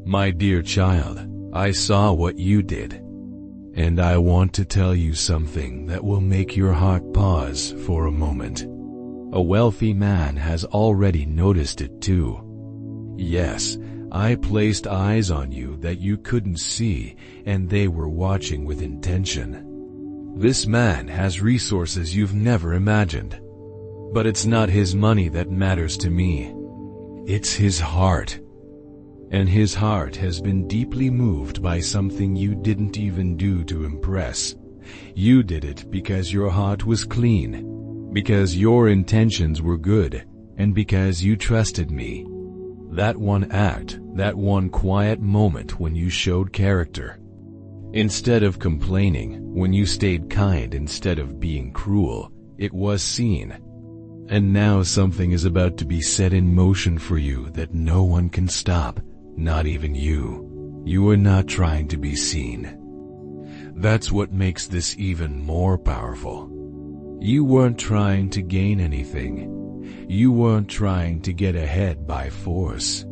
My dear child, I saw what you did. And I want to tell you something that will make your heart pause for a moment. A wealthy man has already noticed it too. Yes, I placed eyes on you that you couldn't see, and they were watching with intention. This man has resources you've never imagined. But it's not his money that matters to me. It's his heart. And his heart has been deeply moved by something you didn't even do to impress. You did it because your heart was clean, because your intentions were good, and because you trusted me. That one act, that one quiet moment when you showed character. Instead of complaining, when you stayed kind instead of being cruel, it was seen. And now something is about to be set in motion for you that no one can stop, not even you. You are not trying to be seen. That's what makes this even more powerful. You weren't trying to gain anything. You weren't trying to get ahead by force.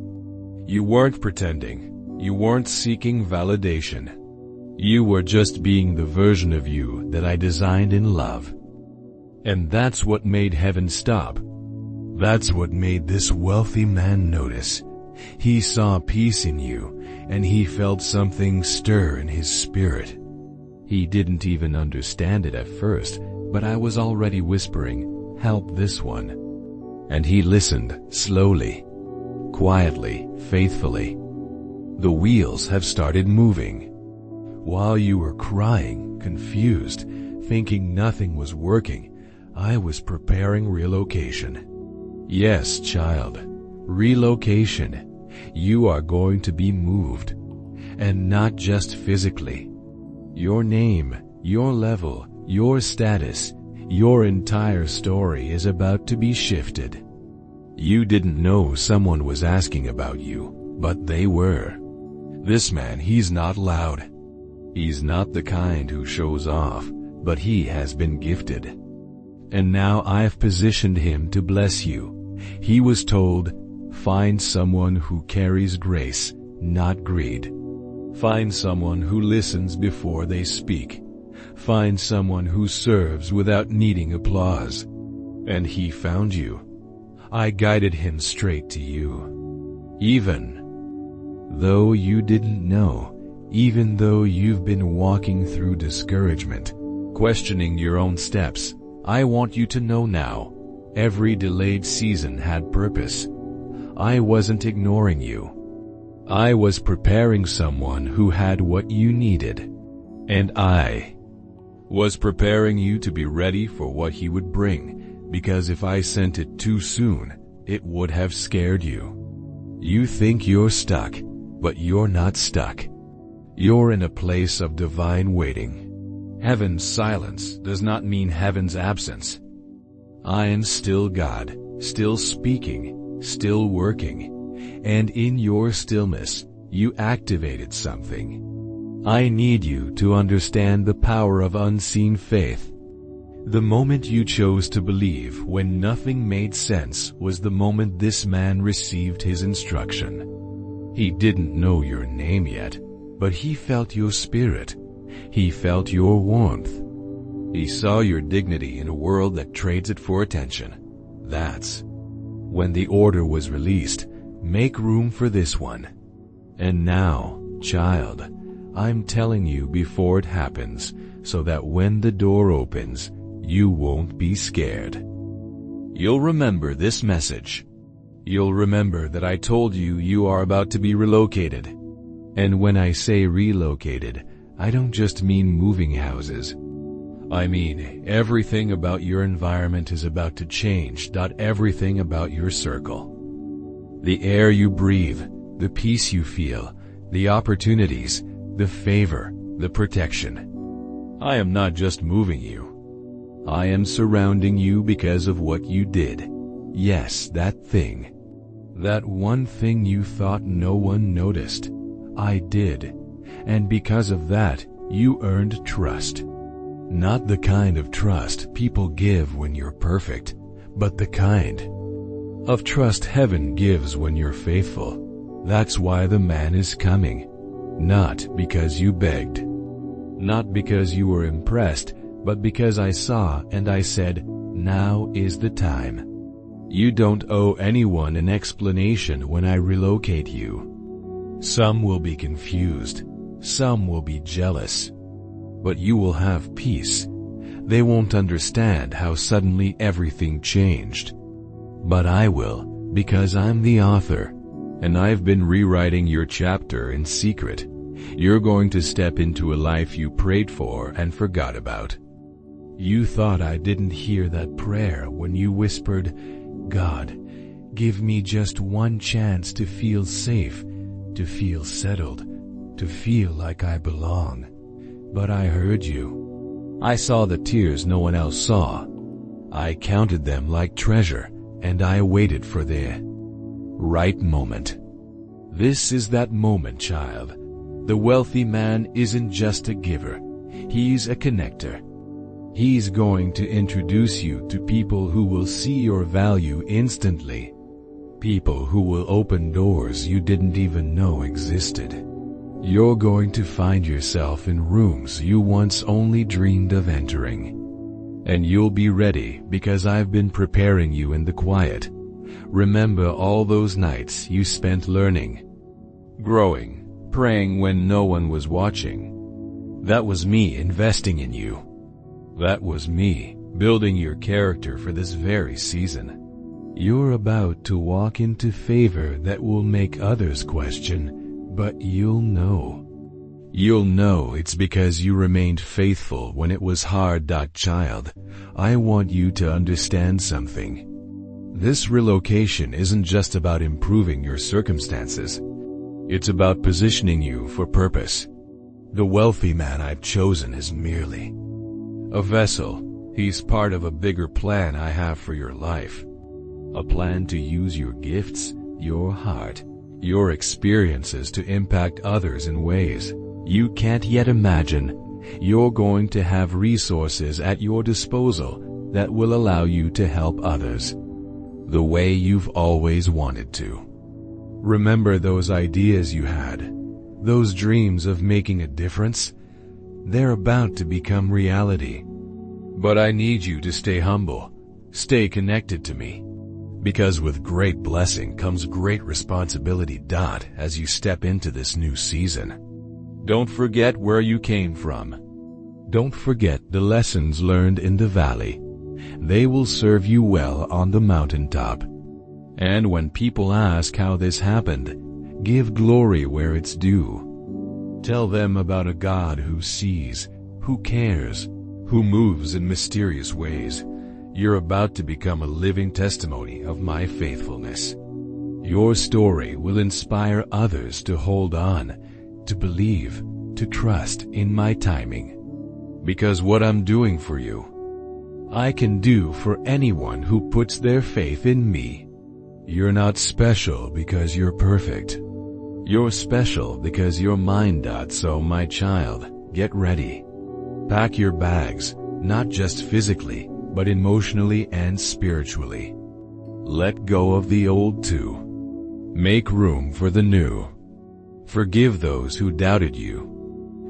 You weren't pretending. You weren't seeking validation. You were just being the version of you that I designed in love. And that's what made heaven stop. That's what made this wealthy man notice. He saw peace in you, and he felt something stir in his spirit. He didn't even understand it at first, but I was already whispering, "Help this one." And he listened, slowly, quietly, faithfully. The wheels have started moving. While you were crying, confused, thinking nothing was working, I was preparing relocation. Yes, child, relocation. You are going to be moved. And not just physically. Your name, your level, your status, your entire story is about to be shifted. You didn't know someone was asking about you, but they were. This man, he's not loud. He's not the kind who shows off, but he has been gifted. And now I've positioned him to bless you. He was told, find someone who carries grace, not greed. Find someone who listens before they speak. Find someone who serves without needing applause. And he found you. I guided him straight to you. Even though you didn't know, even though you've been walking through discouragement, questioning your own steps, I want you to know now, every delayed season had purpose. I wasn't ignoring you. I was preparing someone who had what you needed. And I was preparing you to be ready for what he would bring, because if I sent it too soon, it would have scared you. You think you're stuck, but you're not stuck. You're in a place of divine waiting. Heaven's silence does not mean heaven's absence. I am still God, still speaking, still working. And in your stillness, you activated something. I need you to understand the power of unseen faith. The moment you chose to believe when nothing made sense was the moment this man received his instruction. He didn't know your name yet, but he felt your spirit. He felt your warmth. He saw your dignity in a world that trades it for attention. That's when the order was released. Make room for this one. And now, child, I'm telling you before it happens, so that when the door opens, you won't be scared. You'll remember this message. You'll remember that I told you you are about to be relocated. And when I say relocated, I don't just mean moving houses. I mean, everything about your environment is about to change. Everything about your circle. The air you breathe, the peace you feel, the opportunities, the favor, the protection. I am not just moving you. I am surrounding you because of what you did. Yes, that thing. That one thing you thought no one noticed. I did. And because of that, you earned trust. Not the kind of trust people give when you're perfect, but the kind of trust heaven gives when you're faithful. That's why the man is coming. Not because you begged. Not because you were impressed, but because I saw and I said, now is the time. You don't owe anyone an explanation when I relocate you. Some will be confused. Some will be jealous. But you will have peace. They won't understand how suddenly everything changed. But I will, because I'm the author. And I've been rewriting your chapter in secret. You're going to step into a life you prayed for and forgot about. You thought I didn't hear that prayer when you whispered, God, give me just one chance to feel safe, to feel settled, to feel like I belong. But I heard you. I saw the tears no one else saw. I counted them like treasure, and I waited for the right moment. This is that moment, child. The wealthy man isn't just a giver. He's a connector. He's going to introduce you to people who will see your value instantly. People who will open doors you didn't even know existed. You're going to find yourself in rooms you once only dreamed of entering. And you'll be ready because I've been preparing you in the quiet. Remember all those nights you spent learning, growing, praying when no one was watching. That was me investing in you. That was me building your character for this very season. You're about to walk into favor that will make others question, but you'll know. You'll know it's because you remained faithful when it was hard. Child, I want you to understand something. This relocation isn't just about improving your circumstances. It's about positioning you for purpose. The wealthy man I've chosen is merely a vessel. He's part of a bigger plan I have for your life. A plan to use your gifts, your heart, your experiences to impact others in ways you can't yet imagine. You're going to have resources at your disposal that will allow you to help others the way you've always wanted to. Remember those ideas you had, those dreams of making a difference? They're about to become reality. But I need you to stay humble, stay connected to me. Because with great blessing comes great responsibility. As you step into this new season, don't forget where you came from. Don't forget the lessons learned in the valley. They will serve you well on the mountaintop. And when people ask how this happened, give glory where it's due. Tell them about a God who sees, who cares, who moves in mysterious ways. You're about to become a living testimony of my faithfulness. Your story will inspire others to hold on, to believe, to trust in my timing. Because what I'm doing for you, I can do for anyone who puts their faith in me. You're not special because you're perfect. You're special because you're mine. So my child, get ready. Pack your bags, not just physically, but emotionally and spiritually. Let go of the old too. Make room for the new. Forgive those who doubted you.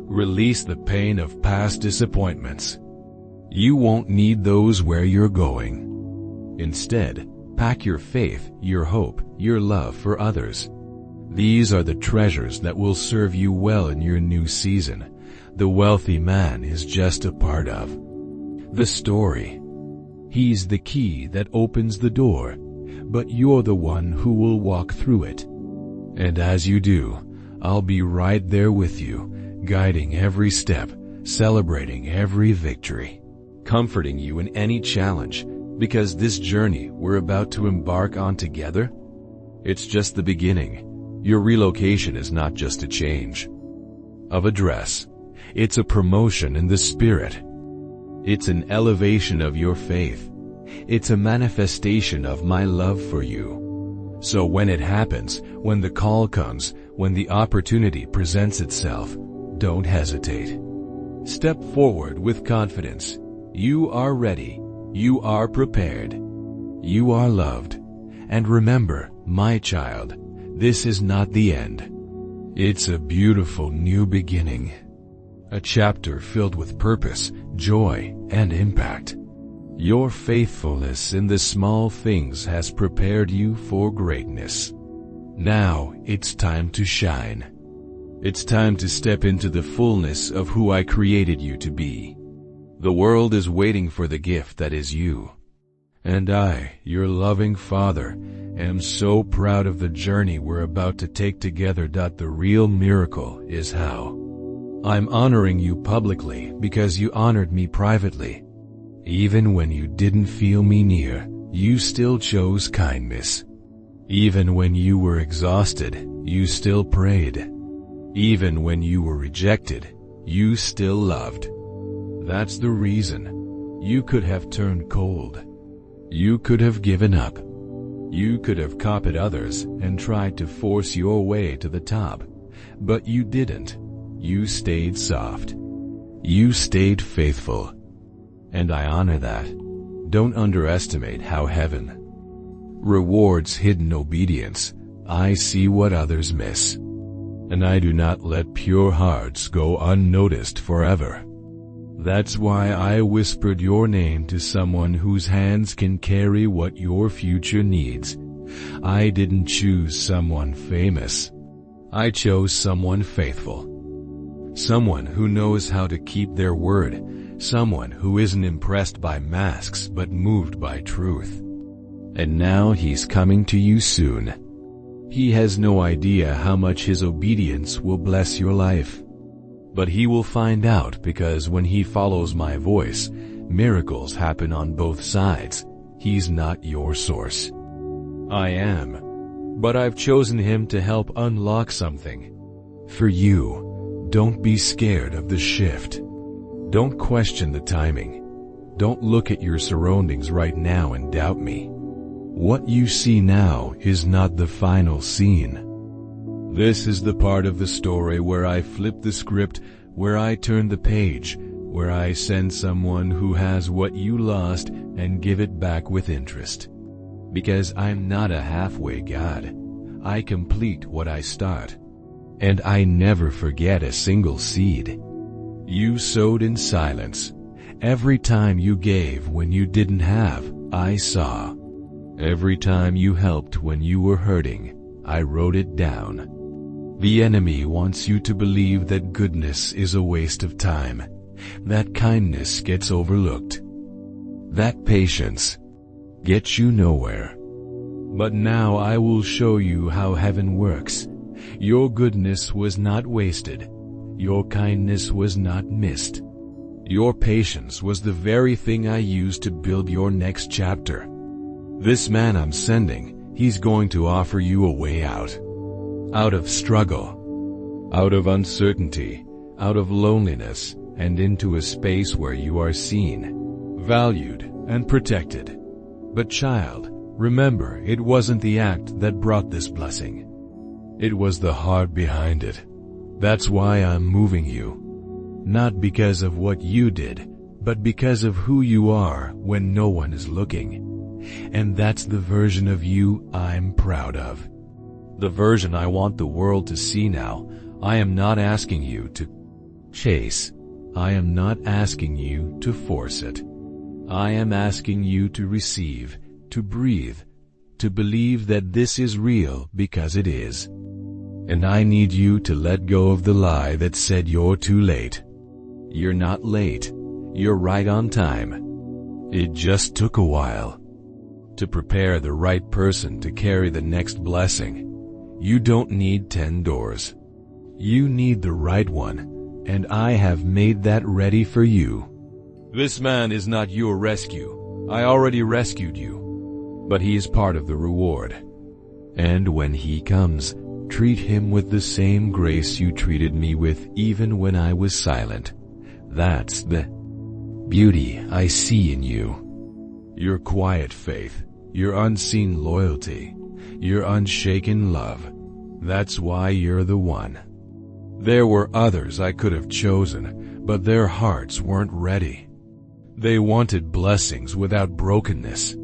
Release the pain of past disappointments. You won't need those where you're going. Instead, pack your faith, your hope, your love for others. These are the treasures that will serve you well in your new season. The wealthy man is just a part of the story. He's the key that opens the door, but you're the one who will walk through it. And as you do, I'll be right there with you, guiding every step, celebrating every victory, comforting you in any challenge, because this journey we're about to embark on together, it's just the beginning. Your relocation is not just a change of address. It's a promotion in the spirit. It's an elevation of your faith. It's a manifestation of my love for you. So when it happens, when the call comes, when the opportunity presents itself, don't hesitate. Step forward with confidence. You are ready. You are prepared. You are loved. And remember, my child, This is not the end. It's a beautiful new beginning. A chapter filled with purpose, joy, and impact. Your faithfulness in the small things has prepared you for greatness. Now it's time to shine. It's time to step into the fullness of who I created you to be. The world is waiting for the gift that is you. And I, your loving Father, am so proud of the journey we're about to take together. The real miracle is how I'm honoring you publicly because you honored me privately. Even when you didn't feel me near, you still chose kindness. Even when you were exhausted, you still prayed. Even when you were rejected, you still loved. That's the reason. You could have turned cold. You could have given up. You could have copied others and tried to force your way to the top. But you didn't. You stayed soft. You stayed faithful. And I honor that. Don't underestimate how heaven rewards hidden obedience. I see what others miss. And I do not let pure hearts go unnoticed forever. That's why I whispered your name to someone whose hands can carry what your future needs. I didn't choose someone famous. I chose someone faithful. Someone who knows how to keep their word. Someone who isn't impressed by masks but moved by truth. And now he's coming to you soon. He has no idea how much his obedience will bless your life. But he will find out, because when he follows my voice, miracles happen on both sides. He's not your source. I am. But I've chosen him to help unlock something. For you, don't be scared of the shift. Don't question the timing. Don't look at your surroundings right now and doubt me. What you see now is not the final scene. This is the part of the story where I flip the script, where I turn the page, where I send someone who has what you lost and give it back with interest. Because I'm not a halfway God. I complete what I start. And I never forget a single seed. You sowed in silence. Every time you gave when you didn't have, I saw. Every time you helped when you were hurting, I wrote it down. The enemy wants you to believe that goodness is a waste of time, that kindness gets overlooked, that patience gets you nowhere. But now I will show you how heaven works. Your goodness was not wasted. Your kindness was not missed. Your patience was the very thing I used to build your next chapter. This man I'm sending, he's going to offer you a way out. Out of struggle, out of uncertainty, out of loneliness, and into a space where you are seen, valued, and protected. But child, remember, it wasn't the act that brought this blessing. It was the heart behind it. That's why I'm moving you. Not because of what you did, but because of who you are when no one is looking. And that's the version of you I'm proud of. The version I want the world to see now. I am not asking you to chase. I am not asking you to force it. I am asking you to receive, to breathe, to believe that this is real because it is. And I need you to let go of the lie that said you're too late. You're not late. You're right on time. It just took a while. To prepare the right person to carry the next blessing, you don't need 10 doors. You need the right one, and I have made that ready for you. This man is not your rescue. I already rescued you. But he is part of the reward. And when he comes, treat him with the same grace you treated me with even when I was silent. That's the beauty I see in you. Your quiet faith, your unseen loyalty, your unshaken love. That's why you're the one. There were others I could have chosen, but their hearts weren't ready. They wanted blessings without brokenness.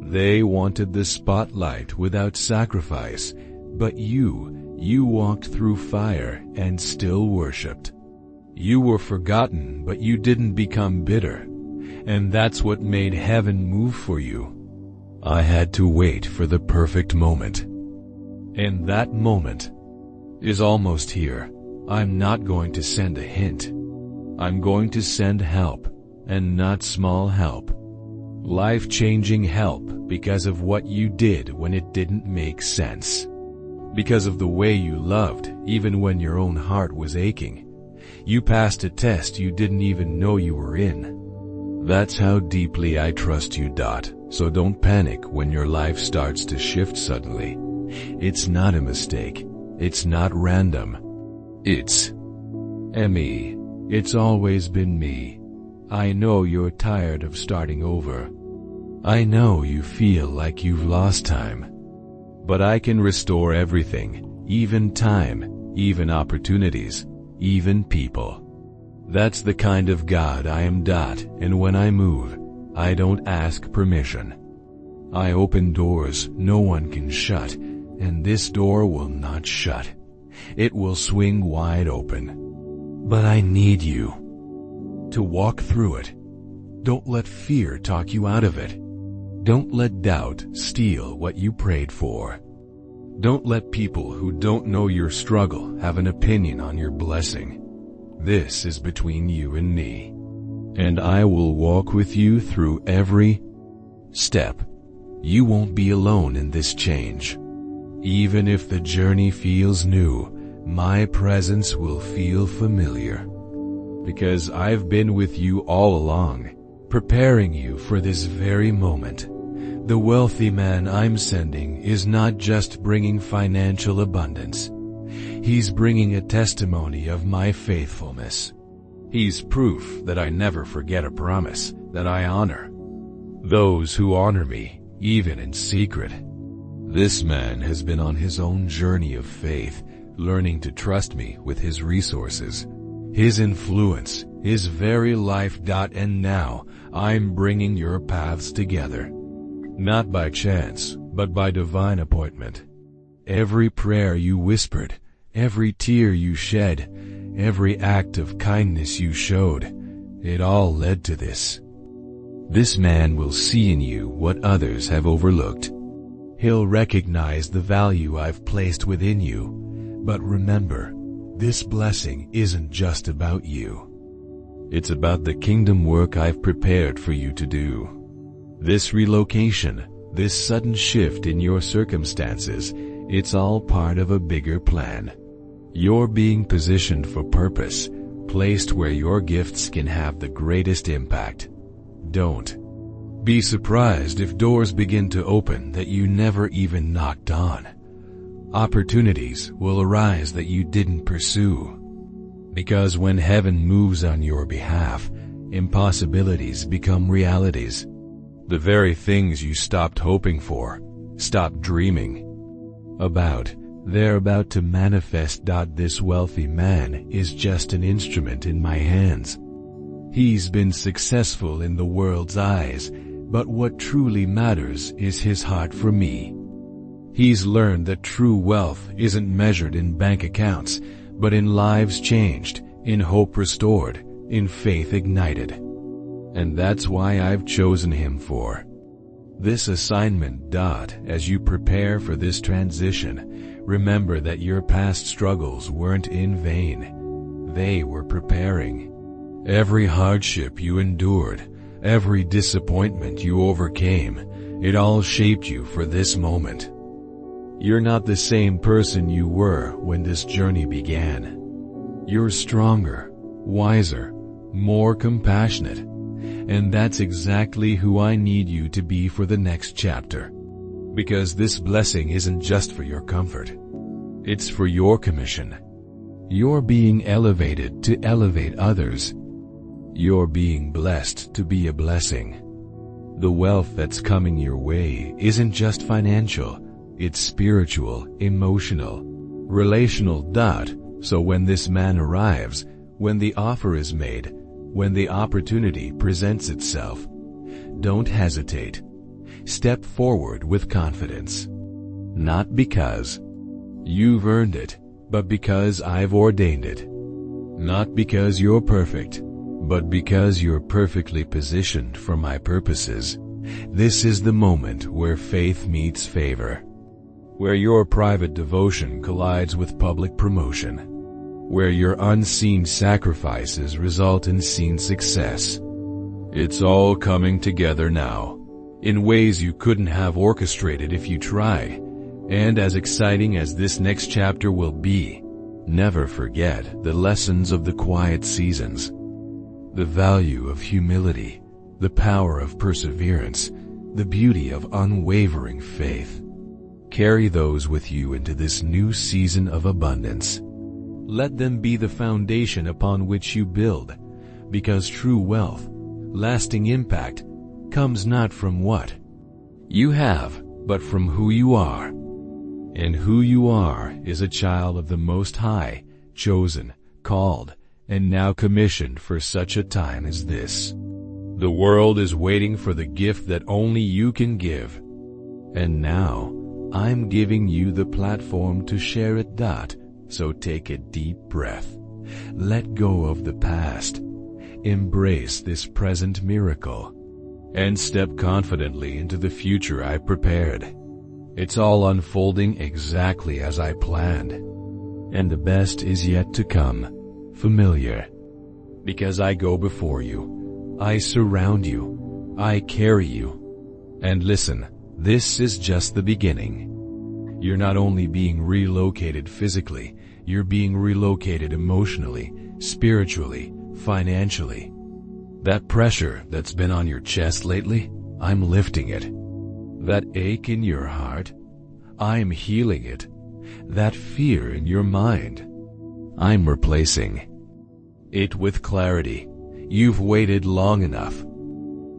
They wanted the spotlight without sacrifice, But you walked through fire and still worshipped. You were forgotten, but you didn't become bitter. And that's what made heaven move for you. I had to wait for the perfect moment. And that moment is almost here. I'm not going to send a hint. I'm going to send help, and not small help. Life-changing help because of what you did when it didn't make sense. Because of the way you loved, even when your own heart was aching. You passed a test you didn't even know you were in. That's how deeply I trust you, Dot. So don't panic when your life starts to shift suddenly. It's not a mistake. It's not random. It's me. It's always been me. I know you're tired of starting over. I know you feel like you've lost time. But I can restore everything, even time, even opportunities, even people. That's the kind of God I am, Dot, and when I move, I don't ask permission. I open doors no one can shut, and this door will not shut. It will swing wide open. But I need you to walk through it. Don't let fear talk you out of it. Don't let doubt steal what you prayed for. Don't let people who don't know your struggle have an opinion on your blessing. This is between you and me. And I will walk with you through every step. You won't be alone in this change. Even if the journey feels new, my presence will feel familiar. Because I've been with you all along, preparing you for this very moment. The wealthy man I'm sending is not just bringing financial abundance. He's bringing a testimony of my faithfulness. He's proof that I never forget a promise, that I honor those who honor me, even in secret. This man has been on his own journey of faith, learning to trust me with his resources, his influence, his very life. And now, I'm bringing your paths together. Not by chance, but by divine appointment. Every prayer you whispered, every tear you shed, every act of kindness you showed, it all led to this. This man will see in you what others have overlooked. He'll recognize the value I've placed within you. But remember, this blessing isn't just about you. It's about the kingdom work I've prepared for you to do. This relocation, this sudden shift in your circumstances, it's all part of a bigger plan. You're being positioned for purpose, placed where your gifts can have the greatest impact. Don't be surprised if doors begin to open that you never even knocked on. Opportunities will arise that you didn't pursue. Because when heaven moves on your behalf, impossibilities become realities. The very things you stopped hoping for, stopped dreaming about, they're about to manifest. This wealthy man is just an instrument in my hands. He's been successful in the world's eyes, but what truly matters is his heart for me. He's learned that true wealth isn't measured in bank accounts, but in lives changed, in hope restored, in faith ignited. And that's why I've chosen him for this assignment. As you prepare for this transition, remember that your past struggles weren't in vain. They were preparing. Every hardship you endured, every disappointment you overcame, it all shaped you for this moment. You're not the same person you were when this journey began. You're stronger, wiser, more compassionate. And that's exactly who I need you to be for the next chapter. Because this blessing isn't just for your comfort. It's for your commission. You're being elevated to elevate others. You're being blessed to be a blessing. The wealth that's coming your way isn't just financial. It's spiritual, emotional, relational. So when this man arrives, when the offer is made, when the opportunity presents itself, don't hesitate. Step forward with confidence. Not because You've earned it, but because I've ordained it. Not because you're perfect, but because you're perfectly positioned for my purposes. This is the moment where faith meets favor, where your private devotion collides with public promotion, where your unseen sacrifices result in seen success. It's all coming together now, in ways you couldn't have orchestrated if you tried. And as exciting as this next chapter will be, never forget the lessons of the quiet seasons, the value of humility, the power of perseverance, the beauty of unwavering faith. Carry those with you into this new season of abundance. Let them be the foundation upon which you build, because true wealth, lasting impact, comes not from what you have, but from who you are. And who you are is a child of the Most High, chosen, called, and now commissioned for such a time as this. The world is waiting for the gift that only you can give. And now, I'm giving you the platform to share it. So take a deep breath. Let go of the past. Embrace this present miracle. And step confidently into the future I prepared. It's all unfolding exactly as I planned. And the best is yet to come, familiar. Because I go before you, I surround you, I carry you. And listen, this is just the beginning. You're not only being relocated physically, you're being relocated emotionally, spiritually, financially. That pressure that's been on your chest lately, I'm lifting it. That ache in your heart, I'm healing it. That fear in your mind, I'm replacing it with clarity. You've waited long enough.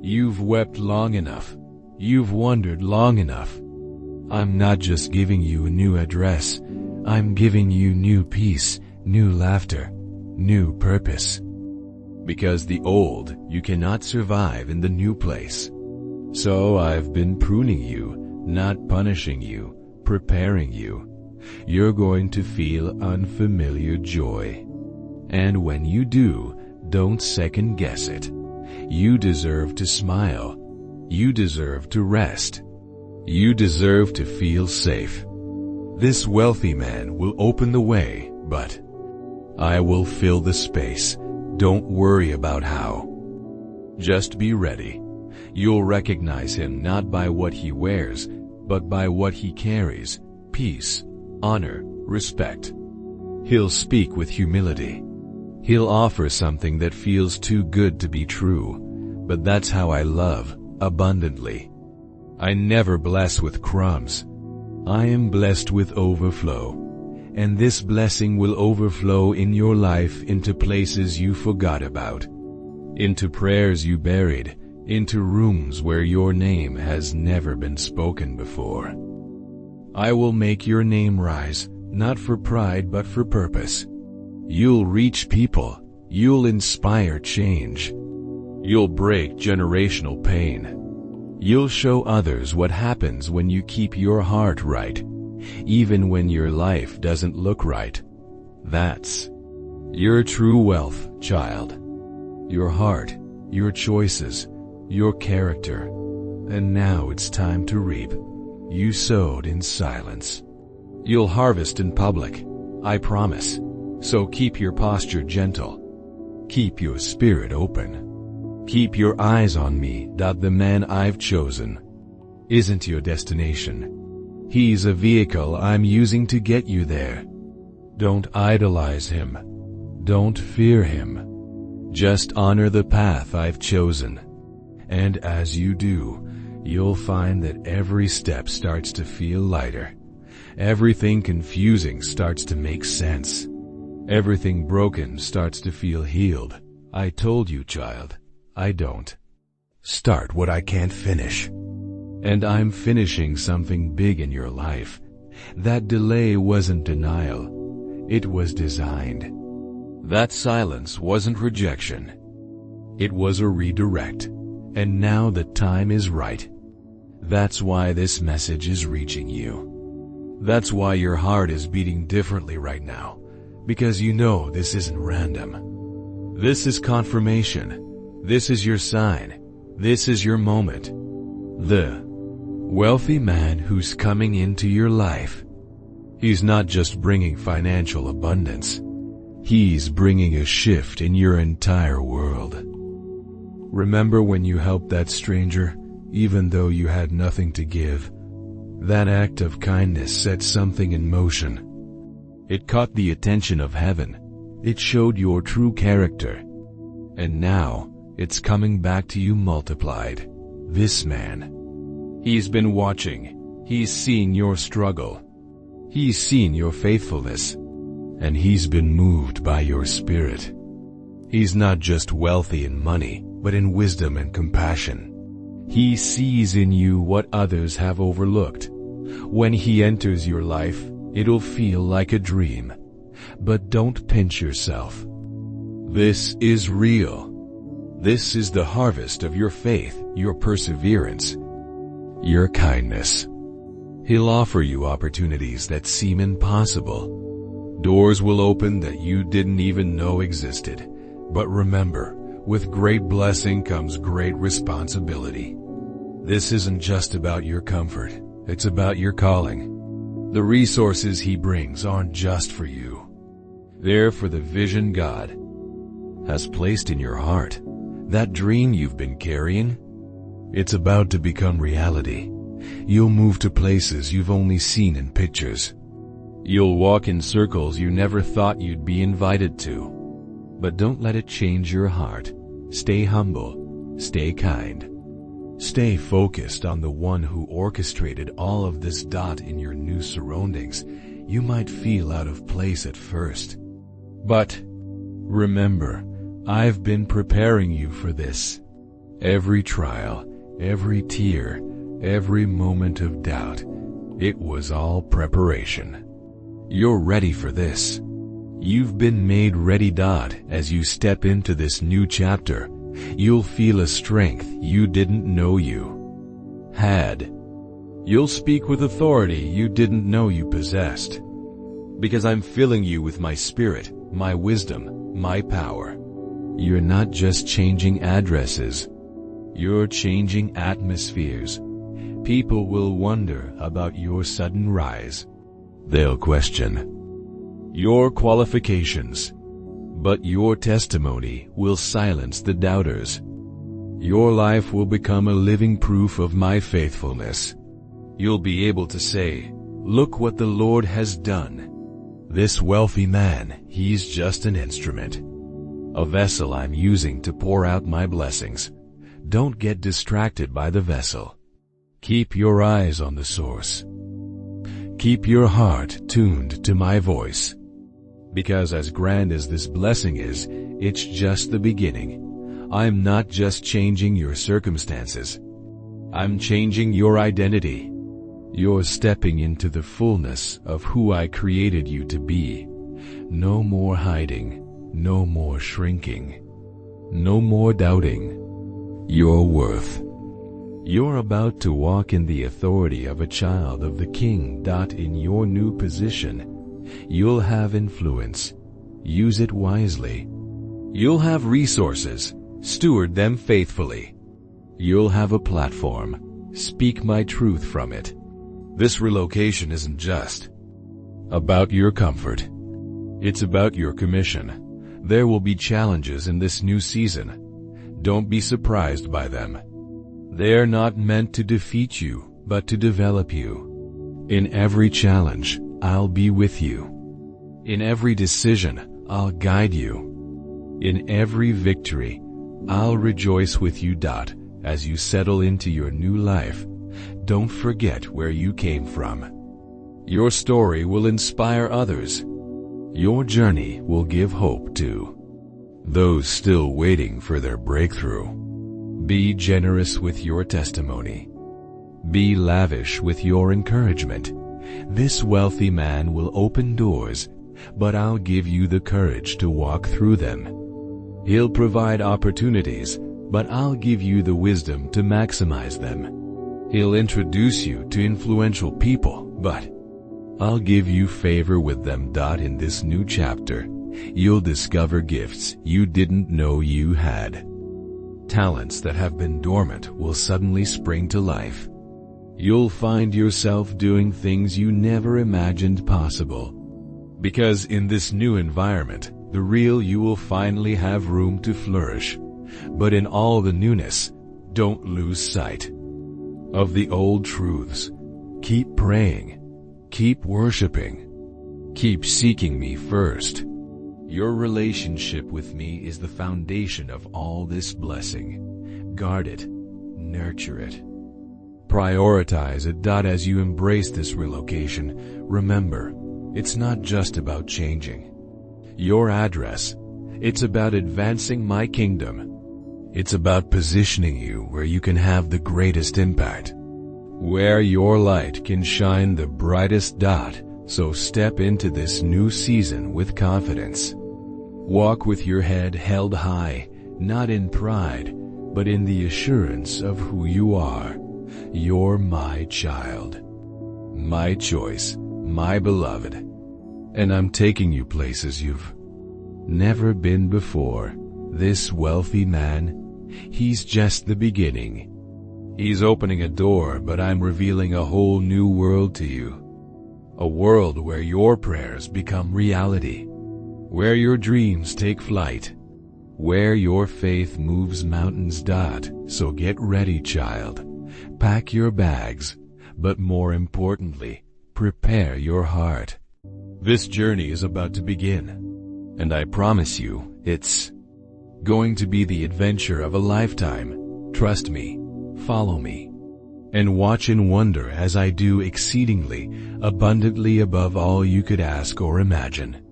You've wept long enough. You've wondered long enough. I'm not just giving you a new address. I'm giving you new peace, new laughter, new purpose. Because the old you cannot survive in the new place. So I've been pruning you, not punishing you, preparing you. You're going to feel unfamiliar joy. And when you do, don't second guess it. You deserve to smile. You deserve to rest. You deserve to feel safe. This wealthy man will open the way, but I will fill the space. Don't worry about how. Just be ready. You'll recognize him not by what he wears, but by what he carries: peace, honor, respect. He'll speak with humility. He'll offer something that feels too good to be true, but that's how I love, abundantly. I never bless with crumbs. I am blessed with overflow. And this blessing will overflow in your life into places you forgot about, into prayers you buried, into rooms where your name has never been spoken before. I will make your name rise, not for pride but for purpose. You'll reach people. You'll inspire change. You'll break generational pain. You'll show others what happens when you keep your heart right, even when your life doesn't look right. That's your true wealth, child. Your heart, your choices, your character. And now it's time to reap. You sowed in silence. You'll harvest in public, I promise. So keep your posture gentle. Keep your spirit open. Keep your eyes on me. The man I've chosen isn't your destination. He's a vehicle I'm using to get you there. Don't idolize him. Don't fear him. Just honor the path I've chosen. And as you do, you'll find that every step starts to feel lighter. Everything confusing starts to make sense. Everything broken starts to feel healed. I told you, child, I don't start what I can't finish. And I'm finishing something big in your life. That delay wasn't denial. It was designed. That silence wasn't rejection. It was a redirect. And now the time is right. That's why this message is reaching you. That's why your heart is beating differently right now, because you know this isn't random. This is confirmation. This is your sign. This is your moment. The wealthy man who's coming into your life, he's not just bringing financial abundance. He's bringing a shift in your entire world. Remember when you helped that stranger, even though you had nothing to give? That act of kindness set something in motion. It caught the attention of heaven. It showed your true character. And now, it's coming back to you multiplied. This man, he's been watching. He's seen your struggle. He's seen your faithfulness. And he's been moved by your spirit. He's not just wealthy in money, but in wisdom and compassion. He sees in you what others have overlooked. When he enters your life, it'll feel like a dream. But don't pinch yourself. This is real. This is the harvest of your faith, your perseverance, your kindness. He'll offer you opportunities that seem impossible. Doors will open that you didn't even know existed. But remember, with great blessing comes great responsibility. This isn't just about your comfort, it's about your calling. The resources he brings aren't just for you. They're for the vision God has placed in your heart. That dream you've been carrying, it's about to become reality. You'll move to places you've only seen in pictures. You'll walk in circles you never thought you'd be invited to. But don't let it change your heart. Stay humble. Stay kind. Stay focused on the one who orchestrated all of this. In your new surroundings, you might feel out of place at first. But remember, I've been preparing you for this. Every trial, every tear, every moment of doubt, it was all preparation. You're ready for this. You've been made ready. As you step into this new chapter, you'll feel a strength you didn't know you had. You'll speak with authority you didn't know you possessed. Because I'm filling you with my spirit, my wisdom, my power. You're not just changing addresses. You're changing atmospheres. People will wonder about your sudden rise. They'll question your qualifications. But your testimony will silence the doubters. Your life will become a living proof of my faithfulness. You'll be able to say, "Look what the Lord has done." This wealthy man, he's just an instrument. A vessel I'm using to pour out my blessings. Don't get distracted by the vessel. Keep your eyes on the source. Keep your heart tuned to my voice. Because as grand as this blessing is, it's just the beginning. I'm not just changing your circumstances. I'm changing your identity. You're stepping into the fullness of who I created you to be. No more hiding. No more shrinking. No more doubting your worth. You're about to walk in the authority of a child of the King. In your new position, you'll have influence. Use it wisely. You'll have resources. Steward them faithfully. You'll have a platform. Speak my truth from it. This relocation isn't just about your comfort. It's about your commission. There will be challenges in this new season. Don't be surprised by them. They're not meant to defeat you, but to develop you. In every challenge, I'll be with you. In every decision, I'll guide you. In every victory, I'll rejoice with you. As you settle into your new life, don't forget where you came from. Your story will inspire others. Your journey will give hope to those still waiting for their breakthrough. Be generous with your testimony. Be lavish with your encouragement. This wealthy man will open doors, but I'll give you the courage to walk through them. He'll provide opportunities, but I'll give you the wisdom to maximize them. He'll introduce you to influential people, but I'll give you favor with them. In this new chapter, you'll discover gifts you didn't know you had. Talents that have been dormant will suddenly spring to life. You'll find yourself doing things you never imagined possible. Because in this new environment, the real you will finally have room to flourish. But in all the newness, don't lose sight of the old truths. Keep praying. Keep worshiping. Keep seeking me first. Your relationship with me is the foundation of all this blessing. Guard it. Nurture it. Prioritize it. As you embrace this relocation, remember, it's not just about changing your address. It's about advancing my kingdom. It's about positioning you where you can have the greatest impact, where your light can shine the brightest. So step into this new season with confidence. Walk with your head held high, not in pride, but in the assurance of who you are. You're my child, my choice, my beloved. And I'm taking you places you've never been before. This wealthy man, he's just the beginning. He's opening a door, but I'm revealing a whole new world to you. A world where your prayers become reality, where your dreams take flight, where your faith moves mountains. So get ready, child. Pack your bags, but more importantly, prepare your heart. This journey is about to begin, and I promise you, it's going to be the adventure of a lifetime. Trust me, follow me, and watch and wonder as I do exceedingly, abundantly above all you could ask or imagine.